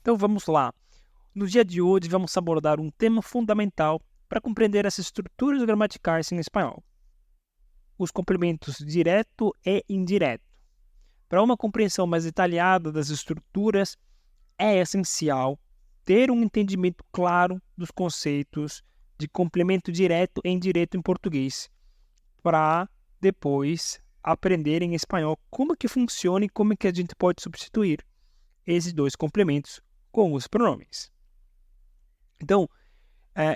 Então vamos lá. No dia de hoje vamos abordar um tema fundamental para compreender as estruturas gramaticais em espanhol: os complementos direto e indireto. Para uma compreensão mais detalhada das estruturas, é essencial ter um entendimento claro dos conceitos de complemento direto e indireto em português, para depois aprender em espanhol como que funciona e como que a gente pode substituir esses dois complementos com os pronomes. Então,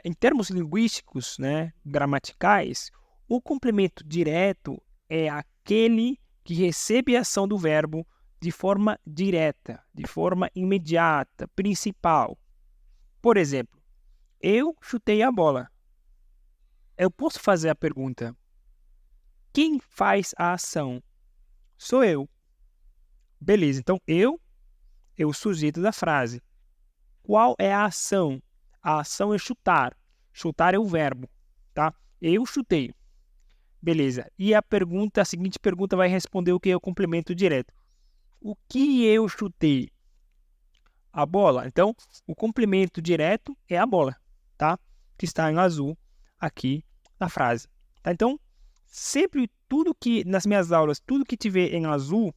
em termos linguísticos, gramaticais, o complemento direto é aquele que recebe a ação do verbo de forma direta, de forma imediata, principal. Por exemplo, eu chutei a bola. Eu posso fazer a pergunta: quem faz a ação? Sou eu. Beleza, então eu é o sujeito da frase. Qual é a ação? A ação é chutar. Chutar é o verbo, tá? Eu chutei. Beleza. E a seguinte pergunta vai responder o que é o complemento direto. O que eu chutei? A bola. Então, o complemento direto é a bola, tá? Que está em azul aqui na frase. Tá? Então, sempre nas minhas aulas, tudo que tiver em azul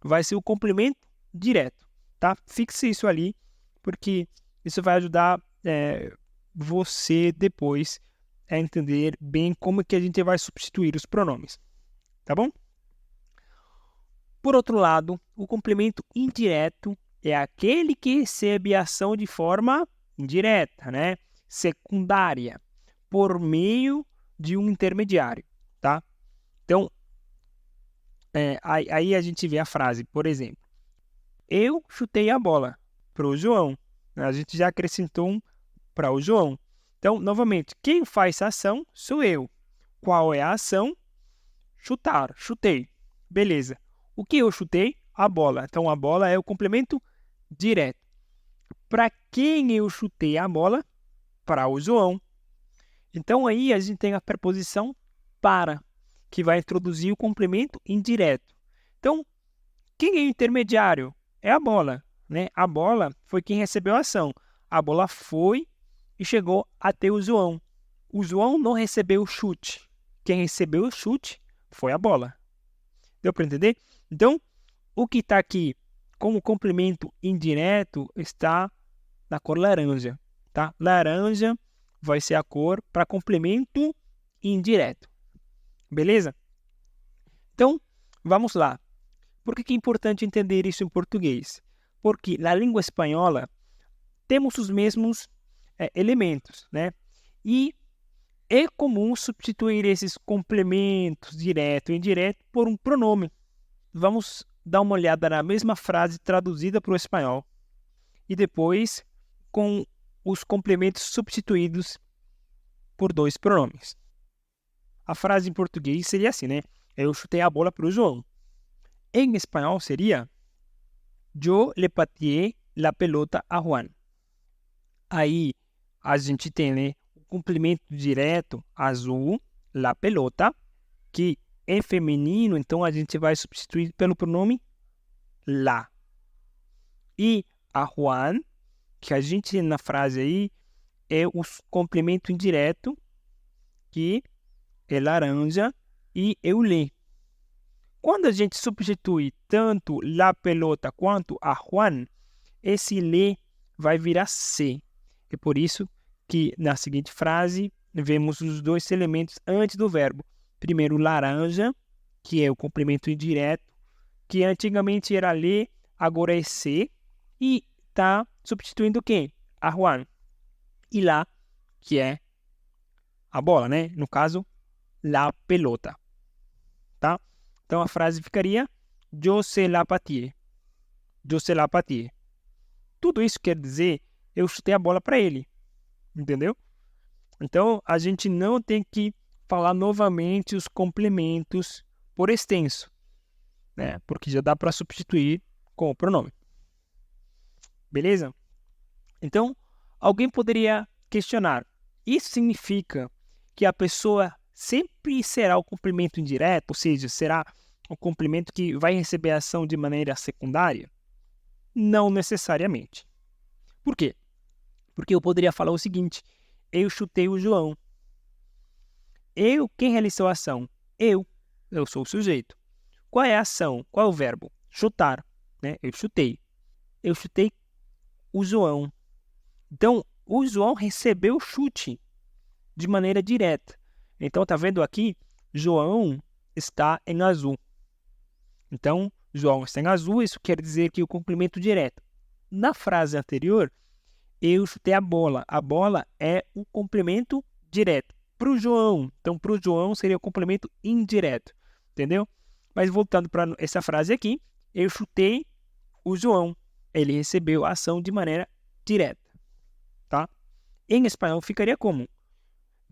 vai ser o complemento direto, tá? Fixe isso ali, porque isso vai ajudar você depois a entender bem como que a gente vai substituir os pronomes, tá bom? Por outro lado, o complemento indireto é aquele que recebe a ação de forma indireta, secundária, por meio de um intermediário, tá? Então, aí a gente vê a frase, por exemplo: eu chutei a bola para o João. A gente já acrescentou um para o João. Então, novamente, quem faz a ação sou eu. Qual é a ação? Chutar, chutei. Beleza. O que eu chutei? A bola. Então, a bola é o complemento direto. Para quem eu chutei a bola? Para o João. Então, aí a gente tem a preposição para, que vai introduzir o complemento indireto. Então, quem é o intermediário? É a bola, A bola foi quem recebeu a ação. A bola foi e chegou até o João. O João não recebeu o chute. Quem recebeu o chute foi a bola. Deu para entender? Então, o que está aqui como complemento indireto está na cor laranja, tá? Laranja vai ser a cor para complemento indireto. Beleza? Então, vamos lá. Por que é importante entender isso em português? Porque na língua espanhola temos os mesmos elementos, E é comum substituir esses complementos direto e indireto por um pronome. Vamos dar uma olhada na mesma frase traduzida para o espanhol e depois com os complementos substituídos por dois pronomes. A frase em português seria assim, Eu chutei a bola para o João. Em espanhol seria: yo le pateé la pelota a Juan. Aí a gente tem, o complemento direto azul, la pelota, que é feminino, então a gente vai substituir pelo pronome la. E a Juan, que a gente tem na frase aí, é o complemento indireto, que é laranja, e eu le. Quando a gente substitui tanto la pelota quanto a Juan, esse le vai virar se. É por isso que na seguinte frase vemos os dois elementos antes do verbo. Primeiro, laranja, que é o complemento indireto, que antigamente era le, agora é se, e está substituindo quem? A Juan. E lá, que é a bola, No caso, la pelota. Tá? Então a frase ficaria: yo se la pateé. Yo se la pateé. Tudo isso quer dizer: eu chutei a bola para ele. Entendeu? Então, a gente não tem que falar novamente os complementos por extenso, Porque já dá para substituir com o pronome. Beleza? Então, alguém poderia questionar: isso significa que a pessoa sempre será o complemento indireto, ou seja, será o complemento que vai receber a ação de maneira secundária? Não necessariamente. Por quê? Porque eu poderia falar o seguinte: eu chutei o João. Quem realizou a ação? Eu sou o sujeito. Qual é a ação? Qual é o verbo? Chutar, né? Eu chutei o João. Então, o João recebeu o chute de maneira direta. Então, tá vendo aqui? João está em azul. Então, João está em azul, isso quer dizer que o complemento direto. Na frase anterior, eu chutei a bola. A bola é o complemento direto. Para o João, então para o João seria o complemento indireto, entendeu? Mas voltando para essa frase aqui, eu chutei o João. Ele recebeu a ação de maneira direta, tá? Em espanhol ficaria como?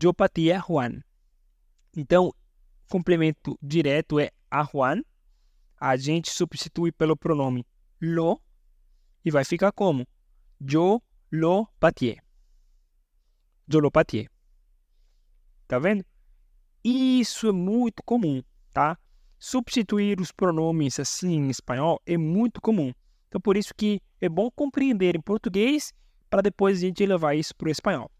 Yo pateé a Juan. Então, complemento direto é a Juan. A gente substitui pelo pronome lo e vai ficar como? Yo lo pateé. Yo lo pateé. Tá vendo? Isso é muito comum, tá? Substituir os pronomes assim em espanhol é muito comum. Então, por isso que é bom compreender em português para depois a gente levar isso para o espanhol.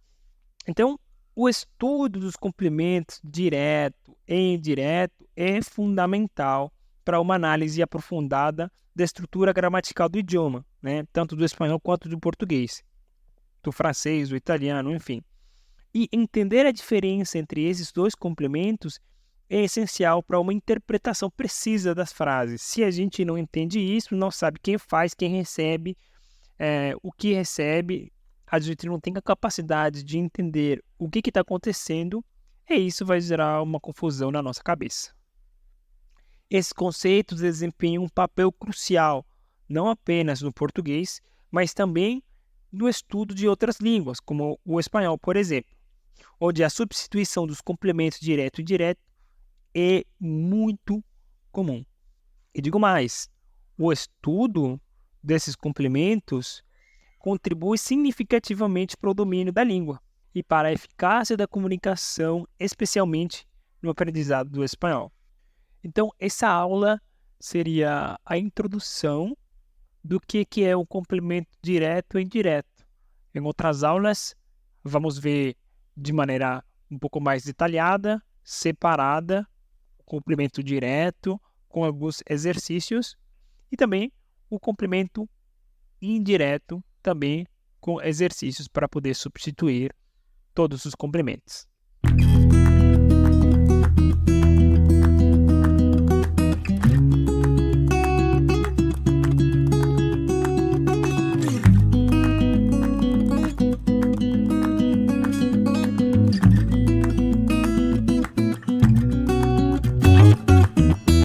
Então, o estudo dos complementos direto e indireto é fundamental para uma análise aprofundada da estrutura gramatical do idioma, né? Tanto do espanhol quanto do português, do francês, do italiano, enfim. E entender a diferença entre esses dois complementos é essencial para uma interpretação precisa das frases. Se a gente não entende isso, não sabe quem faz, quem recebe, o que recebe, a gente não tem a capacidade de entender o que está acontecendo, e isso vai gerar uma confusão na nossa cabeça. Esses conceitos desempenham um papel crucial, não apenas no português, mas também no estudo de outras línguas, como o espanhol, por exemplo, onde a substituição dos complementos direto e indireto é muito comum. E digo mais, o estudo desses complementos contribui significativamente para o domínio da língua e para a eficácia da comunicação, especialmente no aprendizado do espanhol. Então, essa aula seria a introdução do que é o complemento direto e indireto. Em outras aulas, vamos ver de maneira um pouco mais detalhada, separada, o complemento direto, com alguns exercícios, e também o complemento indireto, também com exercícios para poder substituir todos os complementos.